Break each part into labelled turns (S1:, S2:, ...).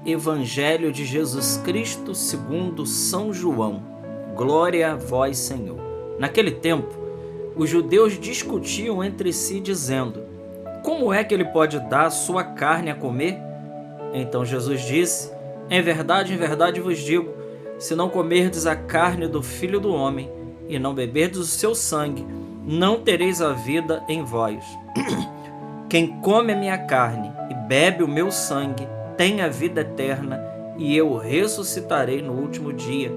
S1: Evangelho de Jesus Cristo segundo São João. Glória a vós, Senhor. Naquele tempo, os judeus discutiam entre si, dizendo: como é que ele pode dar sua carne a comer? Então Jesus disse: em verdade vos digo, se não comerdes a carne do Filho do Homem e não beberdes o seu sangue, não tereis a vida em vós. Quem come a minha carne e bebe o meu sangue tem a vida eterna, e eu o ressuscitarei no último dia,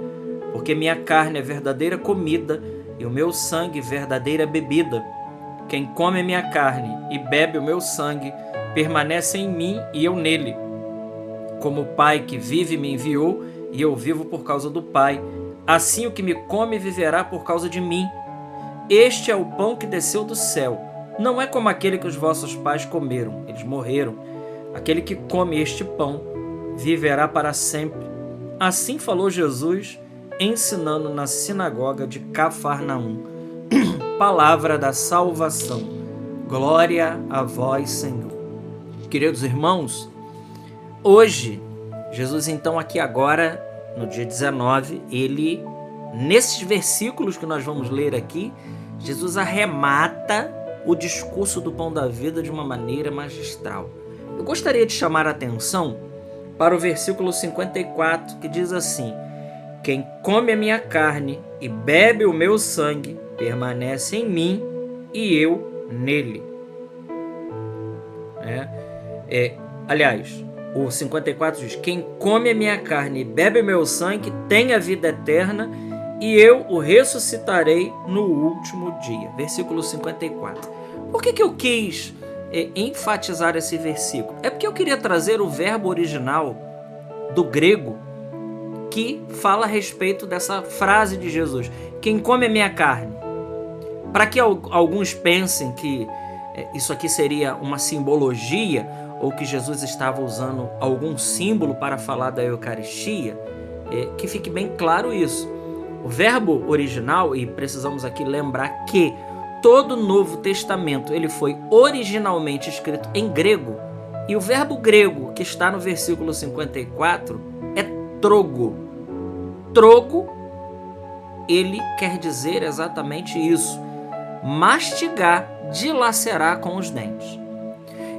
S1: porque minha carne é verdadeira comida e o meu sangue verdadeira bebida. Quem come a minha carne e bebe o meu sangue permanece em mim e eu nele. Como o Pai que vive me enviou e eu vivo por causa do Pai, assim o que me come viverá por causa de mim. Este é o pão que desceu do céu. Não é como aquele que os vossos pais comeram, eles morreram. Aquele que come este pão viverá para sempre. Assim falou Jesus, ensinando na sinagoga de Cafarnaum. Palavra da salvação. Glória a vós, Senhor. Queridos irmãos, hoje, Jesus então aqui agora, no dia 19, ele, nesses versículos que nós vamos ler aqui, Jesus arremata o discurso do pão da vida de uma maneira magistral. Eu gostaria de chamar a atenção para o versículo 54, que diz assim: quem come a minha carne e bebe o meu sangue permanece em mim e eu nele. Aliás, o 54 diz: quem come a minha carne e bebe o meu sangue tem a vida eterna e eu o ressuscitarei no último dia. Versículo 54. Por que eu quis enfatizar esse versículo? É porque eu queria trazer o verbo original do grego que fala a respeito dessa frase de Jesus: quem come a minha carne. Para que alguns pensem que isso aqui seria uma simbologia ou que Jesus estava usando algum símbolo para falar da Eucaristia, que fique bem claro isso. O verbo original, e precisamos aqui lembrar que todo o Novo Testamento ele foi originalmente escrito em grego, e o verbo grego que está no versículo 54 é trogo. Trogo, ele quer dizer exatamente isso: mastigar, dilacerar com os dentes.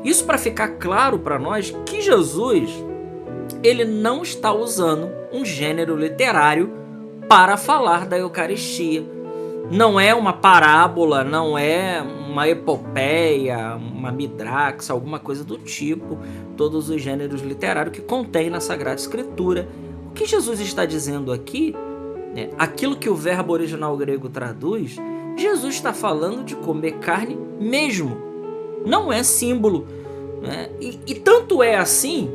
S1: Isso para ficar claro para nós que Jesus ele não está usando um gênero literário para falar da Eucaristia. Não é uma parábola, não é uma epopeia, uma midraxa, alguma coisa do tipo, todos os gêneros literários que contém na Sagrada Escritura. O que Jesus está dizendo aqui, aquilo que o verbo original grego traduz, Jesus está falando de comer carne mesmo, não é símbolo. E tanto é assim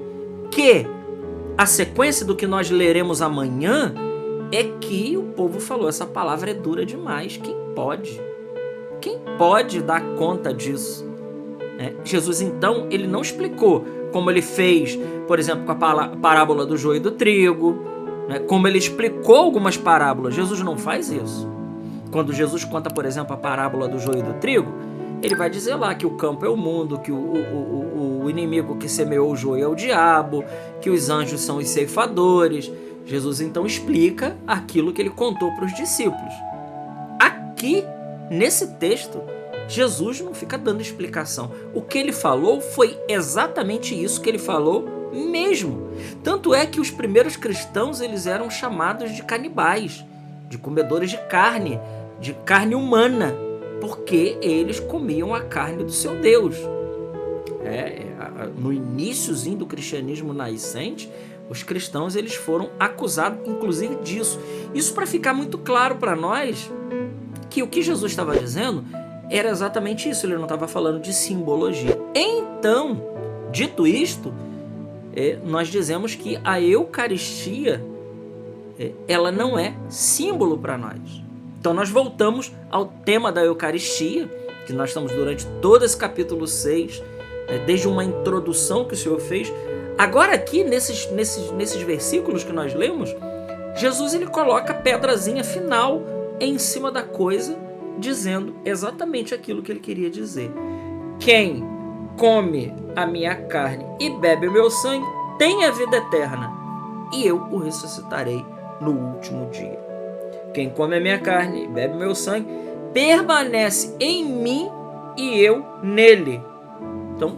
S1: que a sequência do que nós leremos amanhã é que o povo falou: essa palavra é dura demais, quem pode dar conta disso? Jesus então, ele não explicou como ele fez, por exemplo, com a parábola do joio e do trigo, como ele explicou algumas parábolas. Jesus não faz isso. Quando Jesus conta, por exemplo, a parábola do joio e do trigo, ele vai dizer lá que o campo é o mundo, que o inimigo que semeou o joio é o diabo, que os anjos são os ceifadores. Jesus então explica aquilo que ele contou para os discípulos. Aqui, nesse texto, Jesus não fica dando explicação. O que ele falou foi exatamente isso que ele falou mesmo. Tanto é que os primeiros cristãos eles eram chamados de canibais, de comedores de carne humana, porque eles comiam a carne do seu Deus. No iniciozinho do cristianismo nascente, os cristãos eles foram acusados, inclusive, disso. Isso para ficar muito claro para nós que o que Jesus estava dizendo era exatamente isso. Ele não estava falando de simbologia. Então, dito isto, nós dizemos que a Eucaristia ela não é símbolo para nós. Então nós voltamos ao tema da Eucaristia, que nós estamos durante todo esse capítulo 6, desde uma introdução que o Senhor fez. Agora aqui, nesses versículos que nós lemos, Jesus ele coloca a pedrazinha final em cima da coisa, dizendo exatamente aquilo que ele queria dizer. Quem come a minha carne e bebe o meu sangue tem a vida eterna, e eu o ressuscitarei no último dia. Quem come a minha carne e bebe meu sangue, permanece em mim e eu nele. Então,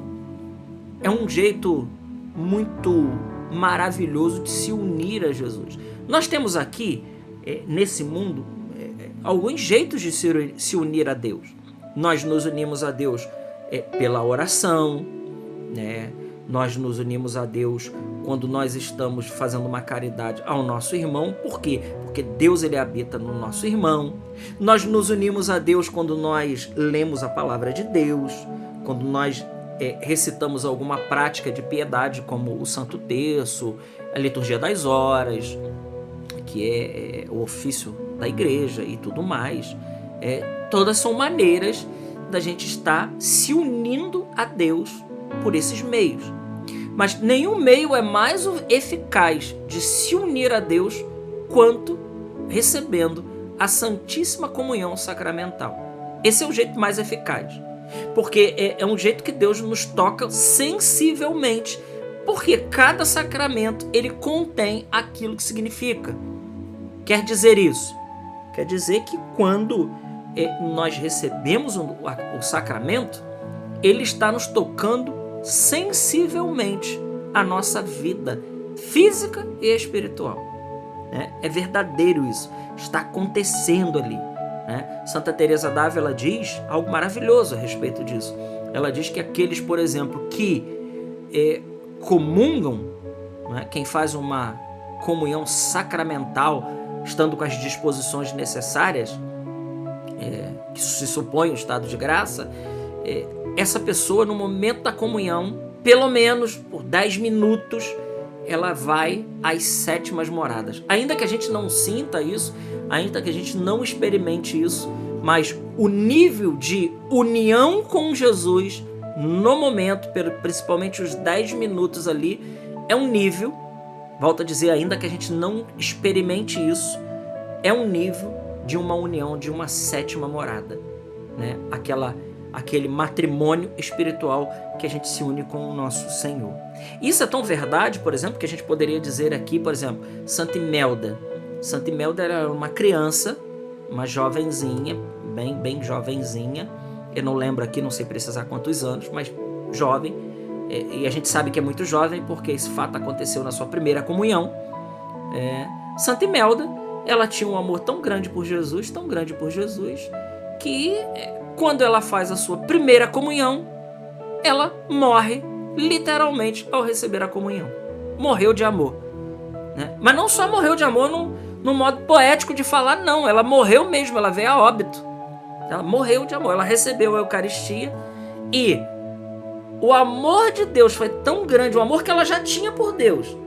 S1: é um jeito muito maravilhoso de se unir a Jesus. Nós temos aqui, nesse mundo, alguns jeitos de se unir a Deus. Nós nos unimos a Deus pela oração, né? Nós nos unimos a Deus quando nós estamos fazendo uma caridade ao nosso irmão. Por quê? Porque Deus, ele habita no nosso irmão. Nós nos unimos a Deus quando nós lemos a palavra de Deus, quando nós recitamos alguma prática de piedade, como o Santo Terço, a Liturgia das Horas, que é o ofício da igreja e tudo mais. Todas são maneiras da gente estar se unindo a Deus por esses meios. Mas nenhum meio é mais eficaz de se unir a Deus quanto recebendo a Santíssima Comunhão Sacramental. Esse é o jeito mais eficaz, porque é um jeito que Deus nos toca sensivelmente, porque cada sacramento ele contém aquilo que significa. Quer dizer isso? Quer dizer que quando nós recebemos o sacramento, ele está nos tocando sensivelmente a nossa vida física e espiritual. É verdadeiro isso, está acontecendo ali. Santa Teresa d'Ávila diz algo maravilhoso a respeito disso. Ela diz que aqueles, por exemplo, que comungam, quem faz uma comunhão sacramental, estando com as disposições necessárias, que se supõe o estado de graça, essa pessoa, no momento da comunhão, pelo menos por 10 minutos, ela vai às sétimas moradas. Ainda que a gente não sinta isso, ainda que a gente não experimente isso, mas o nível de união com Jesus no momento, principalmente os 10 minutos ali, é um nível, volto a dizer, ainda que a gente não experimente isso, é um nível de uma união, de uma sétima morada, aquele matrimônio espiritual que a gente se une com o nosso Senhor. Isso é tão verdade, por exemplo, que a gente poderia dizer aqui, por exemplo, Santa Imelda. Santa Imelda era uma criança, uma jovenzinha, bem jovenzinha, eu não lembro aqui, não sei precisar quantos anos, mas jovem, e a gente sabe que é muito jovem porque esse fato aconteceu na sua primeira comunhão. Santa Imelda, ela tinha um amor tão grande por Jesus, que quando ela faz a sua primeira comunhão, ela morre literalmente ao receber a comunhão. Morreu de amor. Mas não só morreu de amor no modo poético de falar, não. Ela morreu mesmo, ela veio a óbito. Ela morreu de amor, ela recebeu a Eucaristia e o amor de Deus foi tão grande, o amor que ela já tinha por Deus,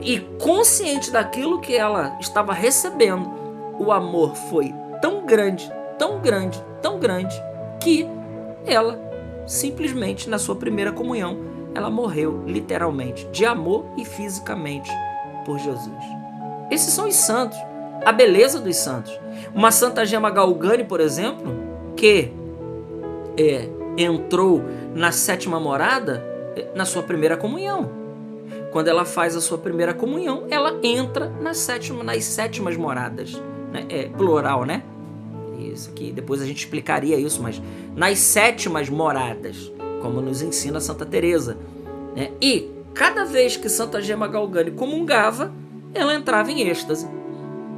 S1: e consciente daquilo que ela estava recebendo, o amor foi tão grande, que ela simplesmente, na sua primeira comunhão, ela morreu literalmente de amor e fisicamente por Jesus. Esses são os santos, a beleza dos santos. Uma Santa Gema Galgani, por exemplo, que entrou na sétima morada na sua primeira comunhão. Quando ela faz a sua primeira comunhão, ela entra nas sétimas moradas. É plural, né? Isso aqui, depois a gente explicaria isso, mas nas sétimas moradas, como nos ensina Santa Teresa. E cada vez que Santa Gema Galgani comungava, ela entrava em êxtase.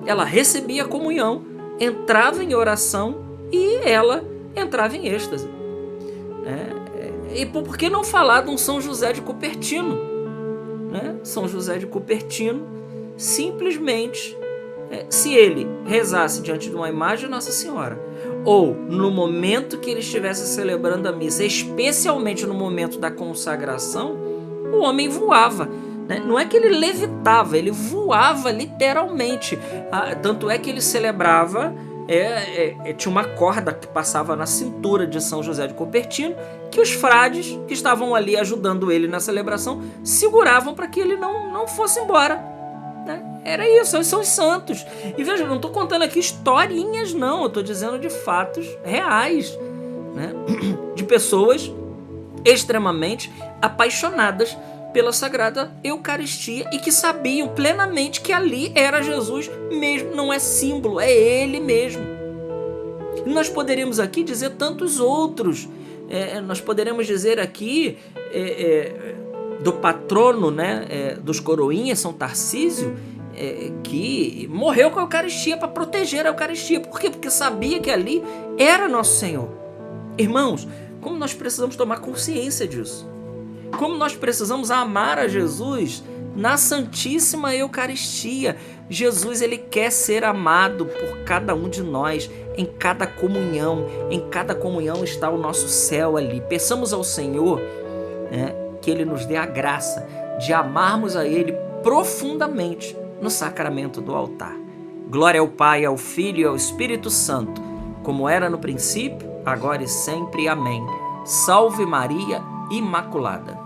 S1: Ela recebia a comunhão, entrava em oração e ela entrava em êxtase. E por que não falar de um São José de Cupertino? São José de Cupertino, simplesmente, se ele rezasse diante de uma imagem de Nossa Senhora, ou no momento que ele estivesse celebrando a missa, especialmente no momento da consagração, o homem voava. Não é que ele levitava, ele voava literalmente. Tanto é que ele celebrava, tinha uma corda que passava na cintura de São José de Cupertino, que os frades que estavam ali ajudando ele na celebração seguravam para que ele não fosse embora. Era isso, são os santos. E veja, eu não estou contando aqui historinhas, não, eu estou dizendo de fatos reais, de pessoas extremamente apaixonadas pela Sagrada Eucaristia e que sabiam plenamente que ali era Jesus mesmo, não é símbolo, é Ele mesmo. E nós poderíamos aqui dizer tantos outros, nós poderíamos dizer aqui do patrono, né, dos coroinhas, São Tarcísio, que morreu com a Eucaristia para proteger a Eucaristia. Por quê? Porque sabia que ali era Nosso Senhor. Irmãos, como nós precisamos tomar consciência disso. Como nós precisamos amar a Jesus na Santíssima Eucaristia. Jesus, ele quer ser amado por cada um de nós, em cada comunhão. Em cada comunhão está o nosso céu ali. Peçamos ao Senhor, que Ele nos dê a graça de amarmos a Ele profundamente no sacramento do altar. Glória ao Pai, ao Filho e ao Espírito Santo, como era no princípio, agora e sempre. Amém. Salve Maria Imaculada.